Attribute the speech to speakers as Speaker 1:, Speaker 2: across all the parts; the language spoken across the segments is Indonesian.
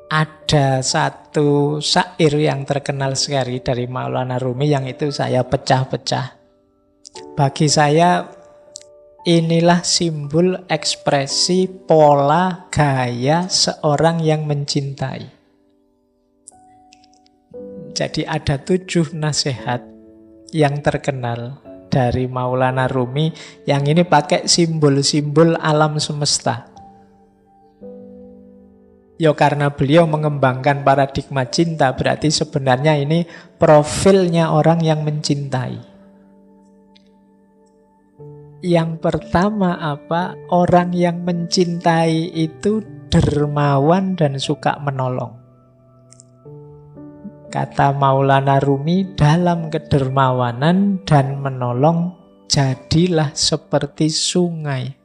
Speaker 1: Ada satu syair yang terkenal sekali dari Maulana Rumi yang itu saya pecah-pecah. Bagi saya inilah simbol ekspresi pola gaya seorang yang mencintai. Jadi ada 7 nasihat yang terkenal dari Maulana Rumi yang ini pakai simbol-simbol alam semesta. Ya karena beliau mengembangkan paradigma cinta, berarti sebenarnya ini profilnya orang yang mencintai. Yang pertama apa? Orang yang mencintai itu dermawan dan suka menolong. Kata Maulana Rumi, dalam kedermawanan dan menolong, jadilah seperti sungai.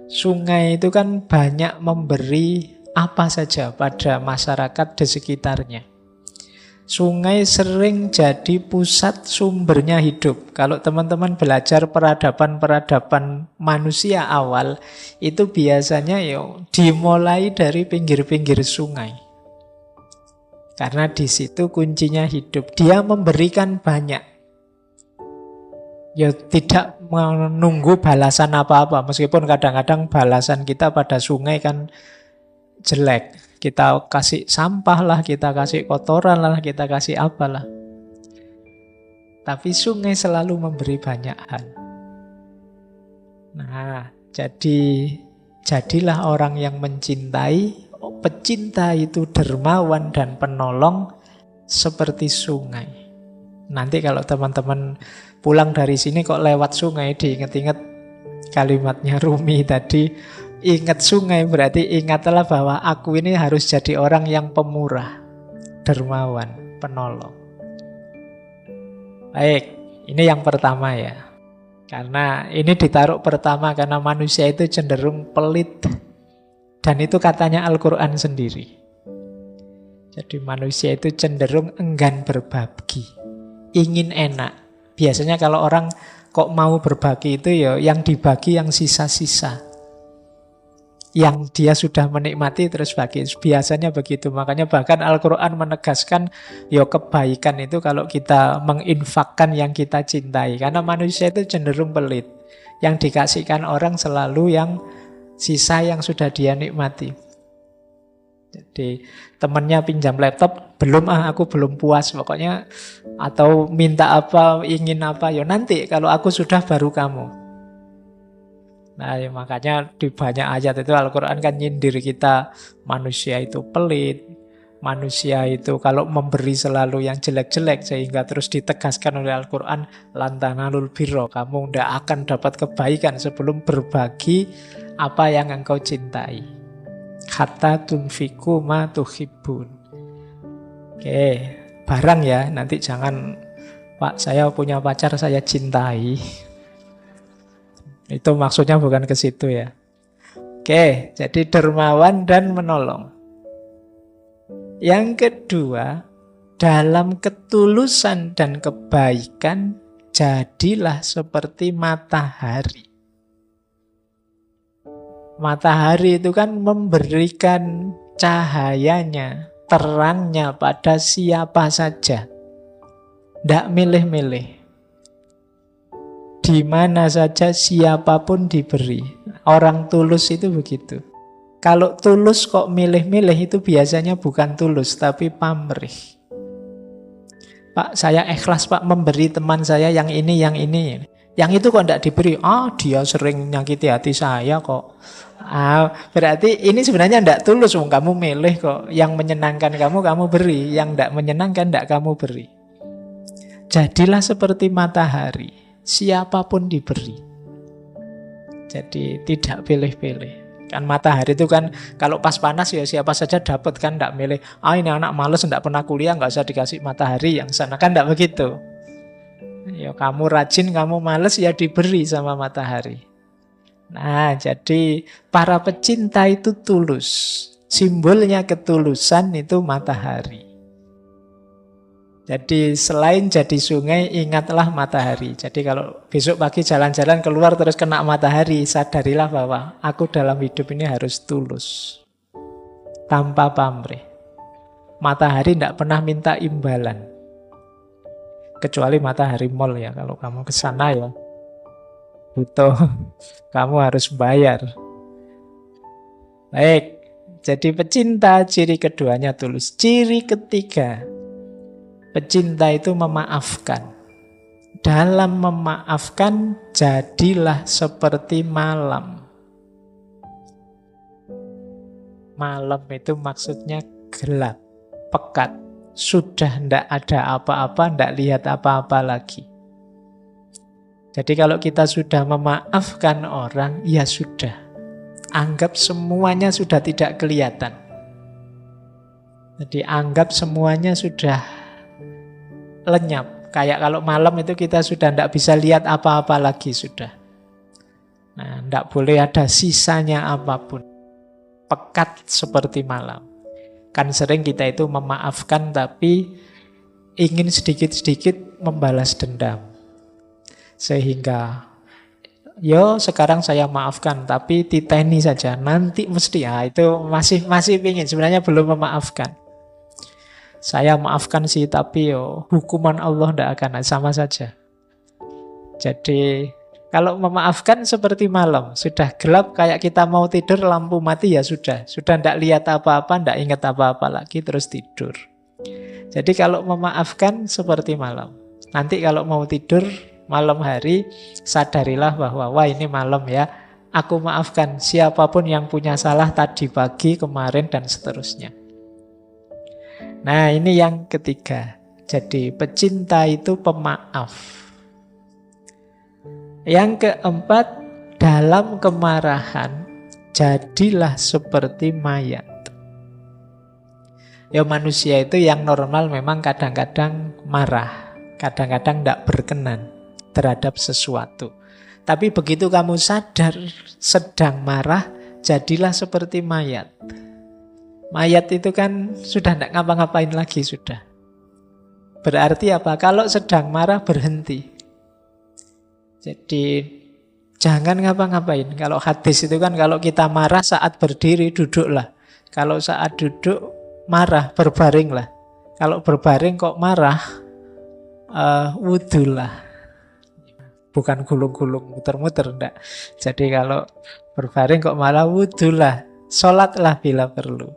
Speaker 1: Sungai itu kan banyak memberi apa saja pada masyarakat di sekitarnya. Sungai sering jadi pusat sumbernya hidup. Kalau teman-teman belajar peradaban-peradaban manusia awal, itu biasanya dimulai dari pinggir-pinggir sungai. Karena di situ kuncinya hidup. Dia memberikan banyak. Ya tidak menunggu balasan apa-apa. Meskipun kadang-kadang balasan kita pada sungai kan jelek. Kita kasih sampah lah, kita kasih kotoran lah, kita kasih apalah. Tapi sungai selalu memberi banyak hal. Nah, jadilah orang yang mencintai. Pecinta itu dermawan dan penolong seperti sungai. Nanti kalau teman-teman pulang dari sini kok lewat sungai, diingat-ingat kalimatnya Rumi tadi, ingat sungai berarti ingatlah bahwa aku ini harus jadi orang yang pemurah, dermawan, penolong. Baik, ini yang pertama ya. Karena ini ditaruh pertama karena manusia itu cenderung pelit. Dan itu katanya Al-Quran sendiri. Jadi manusia itu cenderung enggan berbagi, ingin enak. Biasanya kalau orang kok mau berbagi itu ya yang dibagi yang sisa-sisa. Yang dia sudah menikmati terus bagi. Biasanya begitu. Makanya bahkan Al-Quran menegaskan ya kebaikan itu kalau kita menginfakkan yang kita cintai. Karena manusia itu cenderung pelit. Yang dikasihkan orang selalu yang sisa yang sudah dia nikmati. Jadi temannya pinjam laptop, aku belum puas pokoknya, atau minta apa, ingin apa, ya nanti kalau aku sudah baru kamu. Nah ya, makanya di banyak ayat itu Al-Quran kan nyindir kita, manusia itu pelit, manusia itu kalau memberi selalu yang jelek-jelek, sehingga terus ditegaskan oleh Al-Quran, lan tanalul birra, kamu tidak akan dapat kebaikan sebelum berbagi apa yang engkau cintai. Hatta tunfiku ma tuhibbun. Oke, barang ya, nanti jangan, Pak saya punya pacar saya cintai. Itu maksudnya bukan ke situ ya. Oke, jadi dermawan dan menolong. Yang kedua, dalam ketulusan dan kebaikan, jadilah seperti matahari. Matahari itu kan memberikan cahayanya, terangnya pada siapa saja. Tidak milih-milih. Di mana saja siapapun diberi. Orang tulus itu begitu. Kalau tulus kok milih-milih itu biasanya bukan tulus, tapi pamrih. Pak, saya ikhlas Pak memberi teman saya yang ini, yang ini. Yang itu kok tidak diberi? Dia sering nyakiti hati saya kok. Berarti ini sebenarnya tidak tulus. Kamu milih kok. Yang menyenangkan kamu beri. Yang tidak menyenangkan tidak kamu beri. Jadilah seperti matahari. Siapapun diberi. Jadi tidak pilih-pilih. Kan matahari itu kan kalau pas panas ya siapa saja dapat kan, tidak milih. Ini anak malas tidak pernah kuliah nggak usah dikasih matahari, yang sana kan tidak begitu. Ya kamu rajin, kamu males ya diberi sama matahari. Nah, jadi para pecinta itu tulus. Simbolnya ketulusan itu matahari. Jadi selain jadi sungai, ingatlah matahari. Jadi kalau besok pagi jalan-jalan keluar terus kena matahari, sadarilah bahwa aku dalam hidup ini harus tulus. tanpa pamrih. Matahari tidak pernah minta imbalan. Kecuali matahari mall ya, kalau kamu ke sana ya butuh, kamu harus bayar. Baik, jadi pecinta ciri keduanya tulus. Ciri ketiga, pecinta itu memaafkan. Dalam memaafkan, jadilah seperti malam. Malam itu maksudnya gelap, pekat. Sudah tidak ada apa-apa, tidak lihat apa-apa lagi. Jadi kalau kita sudah memaafkan orang, ya sudah. Anggap semuanya sudah tidak kelihatan. Jadi anggap semuanya sudah lenyap. Kayak kalau malam itu kita sudah tidak bisa lihat apa-apa lagi sudah. Nah, tidak boleh ada sisanya apapun. Pekat seperti malam. Kan sering kita itu memaafkan tapi ingin sedikit-sedikit membalas dendam. Sehingga, yo sekarang saya maafkan tapi titeni saja. Nanti mesti, itu masih ingin. Sebenarnya belum memaafkan. Saya maafkan sih tapi yo hukuman Allah tidak akan sama saja. Jadi kalau memaafkan seperti malam, sudah gelap kayak kita mau tidur, lampu mati ya sudah tidak lihat apa-apa, tidak ingat apa-apa lagi, terus tidur. Jadi kalau memaafkan seperti malam. Nanti kalau mau tidur malam hari, sadarilah bahwa wah ini malam ya, aku maafkan siapapun yang punya salah tadi pagi, kemarin, dan seterusnya. Nah ini yang ketiga. Jadi pecinta itu pemaaf. Yang keempat, dalam kemarahan, jadilah seperti mayat. Ya manusia itu yang normal memang kadang-kadang marah, kadang-kadang tidak berkenan terhadap sesuatu. Tapi begitu kamu sadar sedang marah, jadilah seperti mayat. Mayat itu kan sudah tidak ngapa-ngapain lagi sudah. Berarti apa? Kalau sedang marah berhenti. Jadi jangan ngapa-ngapain. Kalau hadis itu kan kalau kita marah saat berdiri duduklah. Kalau saat duduk marah berbaringlah. Kalau berbaring kok marah wudulah. Bukan gulung-gulung muter-muter enggak. Jadi kalau berbaring kok marah wudulah. Sholatlah bila perlu.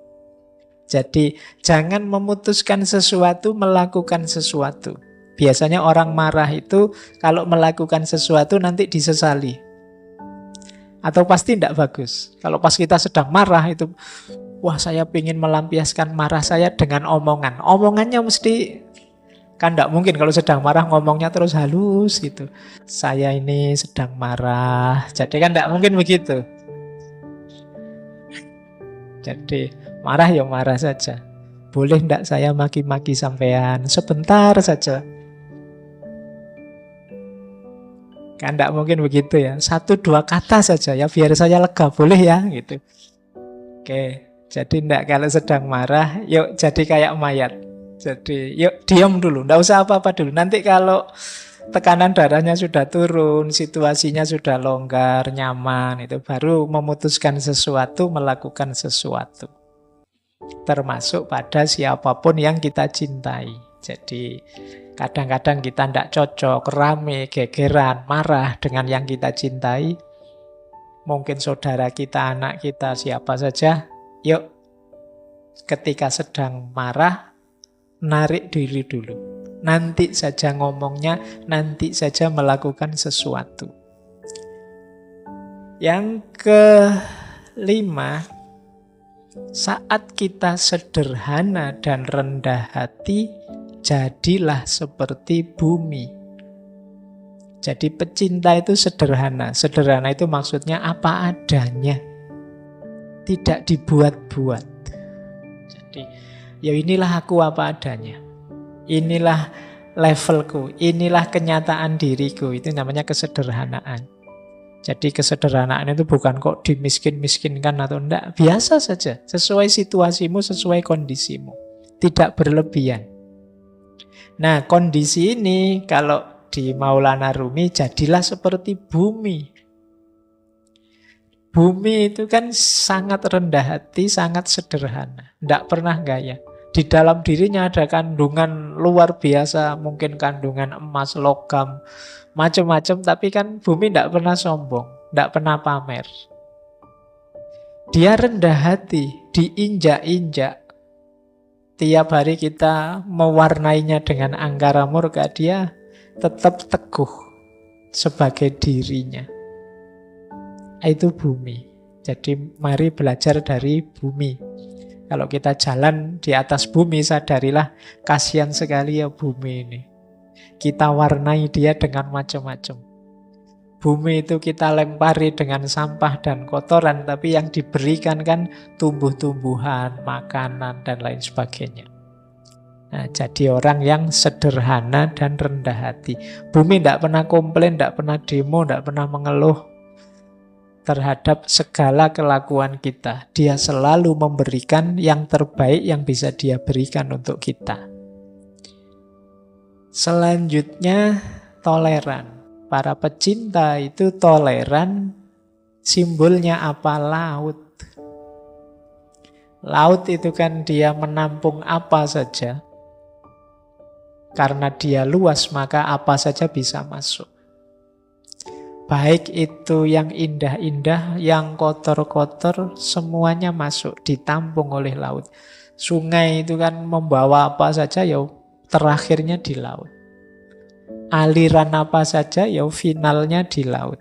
Speaker 1: Jadi jangan memutuskan sesuatu, melakukan sesuatu. Biasanya orang marah itu kalau melakukan sesuatu nanti disesali. Atau pasti tidak bagus. Kalau pas kita sedang marah itu, wah saya ingin melampiaskan marah saya dengan omongan. Omongannya mesti, kan tidak mungkin kalau sedang marah ngomongnya terus halus gitu. Saya ini sedang marah. Jadi kan tidak mungkin begitu. Jadi marah ya marah saja. Boleh tidak saya maki-maki sampean sebentar saja. Kan tidak mungkin begitu ya. 1-2 kata saja ya biar saya lega, boleh ya gitu. Oke, jadi tidak kalau sedang marah, yuk jadi kayak mayat. Jadi yuk diam dulu, tidak usah apa-apa dulu. Nanti kalau tekanan darahnya sudah turun, situasinya sudah longgar, nyaman, itu baru memutuskan sesuatu, melakukan sesuatu. Termasuk pada siapapun yang kita cintai. Jadi kadang-kadang kita tidak cocok, rame, gegeran, marah dengan yang kita cintai. Mungkin saudara kita, anak kita, siapa saja. Yuk, ketika sedang marah, narik diri dulu. Nanti saja ngomongnya, nanti saja melakukan sesuatu. Yang kelima, saat kita sederhana dan rendah hati, jadilah seperti bumi. Jadi pecinta itu sederhana. Sederhana itu maksudnya apa adanya. Tidak dibuat-buat. Jadi, ya inilah aku apa adanya. Inilah levelku. Inilah kenyataan diriku. Itu namanya kesederhanaan. Jadi kesederhanaan itu bukan kok dimiskin-miskinkan atau enggak. Biasa saja. Sesuai situasimu, sesuai kondisimu. Tidak berlebihan. Nah, kondisi ini kalau di Maulana Rumi jadilah seperti bumi. Bumi itu kan sangat rendah hati, sangat sederhana. Tidak pernah gaya. Di dalam dirinya ada kandungan luar biasa, mungkin kandungan emas, logam, macam-macam. Tapi kan bumi tidak pernah sombong, tidak pernah pamer. Dia rendah hati, diinjak-injak. Tiap hari kita mewarnainya dengan angkara murka, dia tetap teguh sebagai dirinya. Itu bumi. Jadi mari belajar dari bumi. Kalau kita jalan di atas bumi, sadarilah kasihan sekali ya bumi ini. Kita warnai dia dengan macam-macam. Bumi itu kita lempari dengan sampah dan kotoran, tapi yang diberikan kan tumbuh-tumbuhan, makanan, dan lain sebagainya. Nah, jadi orang yang sederhana dan rendah hati. Bumi tidak pernah komplain, tidak pernah demo, tidak pernah mengeluh terhadap segala kelakuan kita. Dia selalu memberikan yang terbaik yang bisa dia berikan untuk kita. Selanjutnya, toleran. Para pecinta itu toleran. Simbolnya apa? Laut. Laut itu kan dia menampung apa saja. Karena dia luas, maka apa saja bisa masuk. Baik itu yang indah-indah, yang kotor-kotor, semuanya masuk, ditampung oleh laut. Sungai itu kan membawa apa saja, ya terakhirnya di laut. Aliran apa saja, ya finalnya di laut.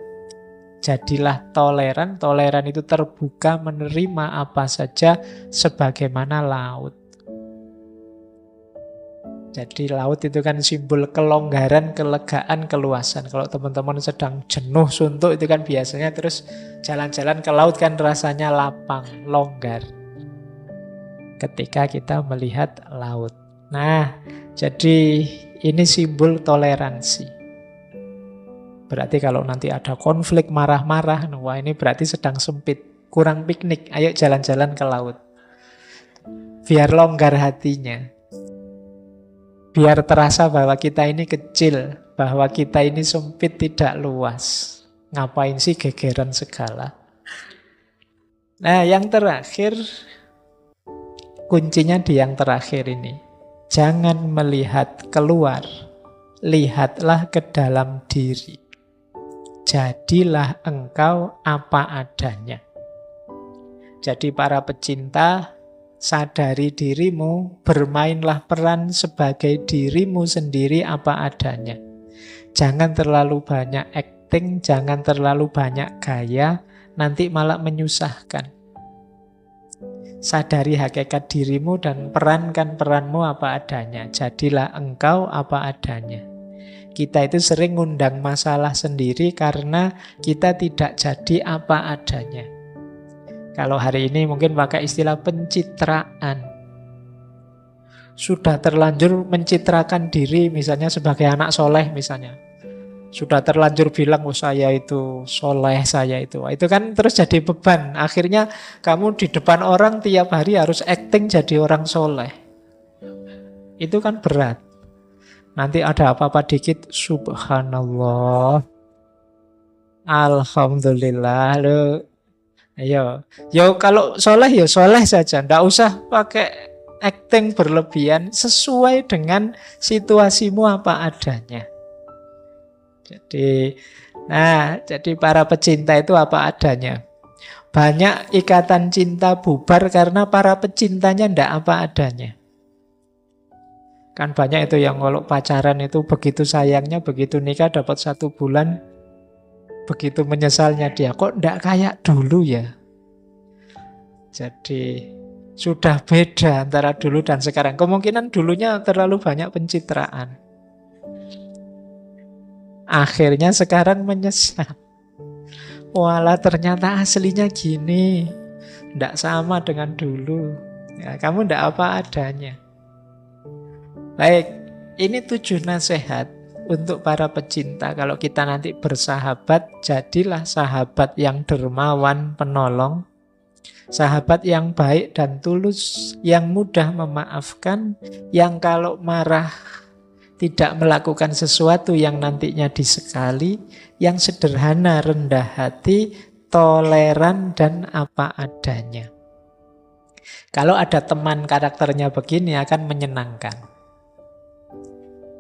Speaker 1: Jadilah toleran. Toleran itu terbuka menerima apa saja sebagaimana laut. Jadi laut itu kan simbol kelonggaran, kelegaan, keluasan. Kalau teman-teman sedang jenuh, suntuk, itu kan biasanya terus jalan-jalan ke laut kan rasanya lapang, longgar. Ketika kita melihat laut. Nah, jadi ini simbol toleransi. Berarti kalau nanti ada konflik, marah-marah, wah ini berarti sedang sempit, kurang piknik, ayo jalan-jalan ke laut. Biar longgar hatinya. Biar terasa bahwa kita ini kecil, bahwa kita ini sempit, tidak luas. Ngapain sih gegeran segala? Nah, yang terakhir, kuncinya di yang terakhir ini. Jangan melihat keluar, lihatlah ke dalam diri. Jadilah engkau apa adanya. Jadi para pecinta, sadari dirimu, bermainlah peran sebagai dirimu sendiri apa adanya. Jangan terlalu banyak acting, jangan terlalu banyak gaya, nanti malah menyusahkan. Sadari hakikat dirimu dan perankan peranmu apa adanya. Jadilah engkau apa adanya. Kita itu sering ngundang masalah sendiri karena kita tidak jadi apa adanya. Kalau hari ini mungkin pakai istilah pencitraan. Sudah terlanjur mencitrakan diri misalnya sebagai anak soleh misalnya. Sudah terlanjur bilang, oh saya itu soleh, saya itu. Itu kan terus jadi beban. Akhirnya kamu di depan orang tiap hari harus acting jadi orang soleh. Itu kan berat. Nanti ada apa-apa dikit, subhanallah, alhamdulillah, loh. Ayo, yo kalau soleh ya soleh saja, ndak usah pakai acting berlebihan, sesuai dengan situasimu apa adanya. Jadi para pecinta itu apa adanya. Banyak ikatan cinta bubar karena para pecintanya ndak apa adanya. Kan banyak itu yang kalau pacaran itu begitu sayangnya, begitu nikah dapat 1 bulan. Begitu menyesalnya dia, kok ndak kayak dulu ya. Jadi sudah beda antara dulu dan sekarang. Kemungkinan dulunya terlalu banyak pencitraan. Akhirnya sekarang menyesal. Walah ternyata aslinya gini. Ndak sama dengan dulu. Ya, kamu ndak apa adanya. Baik, ini 7 nasihat untuk para pecinta. Kalau kita nanti bersahabat, jadilah sahabat yang dermawan, penolong. Sahabat yang baik dan tulus, yang mudah memaafkan, yang kalau marah tidak melakukan sesuatu yang nantinya disekali, yang sederhana, rendah hati, toleran dan apa adanya. Kalau ada teman karakternya begini akan menyenangkan.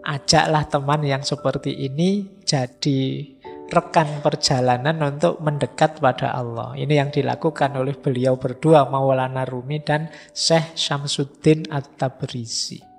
Speaker 1: Ajaklah teman yang seperti ini jadi rekan perjalanan untuk mendekat pada Allah. Ini yang dilakukan oleh beliau berdua, Maulana Rumi dan Syekh Syamsuddin At-Tabrizi.